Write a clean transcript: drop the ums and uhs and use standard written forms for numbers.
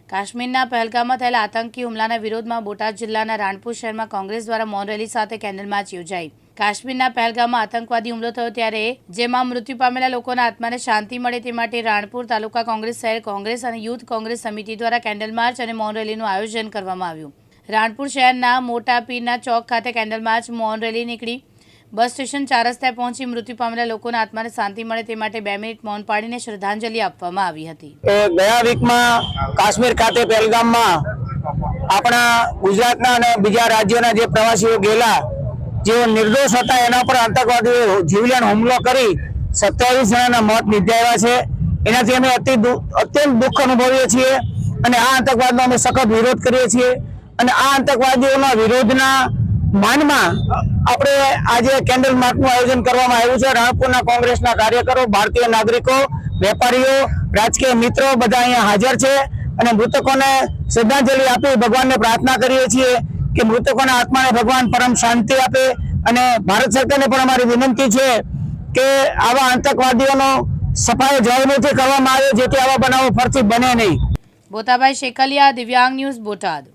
કાશ્મીરના પહેલગામમાં થયેલા આતંકી હુમલાના વિરોધમાં બોટાદ જિલ્લાના રાણપુર શહેરમાં કોંગ્રેસ દ્વારા મૌન રેલી સાથે કેન્ડલ માર્ચ યોજાઈ। કાશ્મીરના પહેલગામમાં આતંકવાદી હુમલો થયો ત્યારે જેમાં મૃત્યુ પામેલા લોકોના આત્માને શાંતિ મળે તે માટે રાણપુર તાલુકા કોંગ્રેસ, શહેર કોંગ્રેસ અને યુથ કોંગ્રેસ સમિતિ દ્વારા કેન્ડલ માર્ચ અને મૌન રેલીનું આયોજન કરવામાં આવ્યું। રાણપુર શહેરના મોટા પીરના ચોક ખાતે કેન્ડલ માર્ચ મૌન રેલી નીકળી। બસ સ્ટેશન 4 રસ્તે પહોંચી મૃત્યુ પામેલા લોકોના આત્માને શાંતિ મળે તે માટે 2 મિનિટ મૌન પાડીને શ્રદ્ધાંજલિ આપવામાં આવી હતી। ગયા વીકમાં કાશ્મીર ખાતે પહેલગામમાં આપણા ગુજરાતના અને બીજા રાજ્યોના જે પ્રવાસીઓ ગયેલા જેઓ નિર્દોષ હતા એના પર આતંકવાદીઓ જીવલેણ હુમલો કરી 27 જણાના મોત નિપજાવ્યા છે। એનાથી અમે અત્યંત દુઃખ અનુભવીએ છીએ અને આ આતંકવાદનો અમે સખત વિરોધ કરીએ છીએ અને આ આતંકવાદીઓના વિરોધના માનમાં આપણે આજે કેન્ડલ માર્ચનું આયોજન કરવામાં આવ્યું છે। રાણપુરના કોંગ્રેસના કાર્યકરો, ભારતીય નાગરિકો, વેપારીઓ, રાજકીય મિત્રો બધા અહીંયા હાજર છે અને મૃતકોને શ્રદ્ધાંજલિ આપી ભગવાનને પ્રાર્થના કરીએ છીએ કે મૃતકોના આત્માને ભગવાન પરમ શાંતિ આપે અને ભારત સરકારને પણ અમારી વિનંતી છે કે આવા આતંકવાદીઓનો સફાયો જવાબદારીથી કરવામાં આવે જેથી આવા બનાવો ફરીથી બને નહીં। બોતાભાઈ શેકલિયા, દિવ્યાંગ ન્યૂઝ, બોટાદ।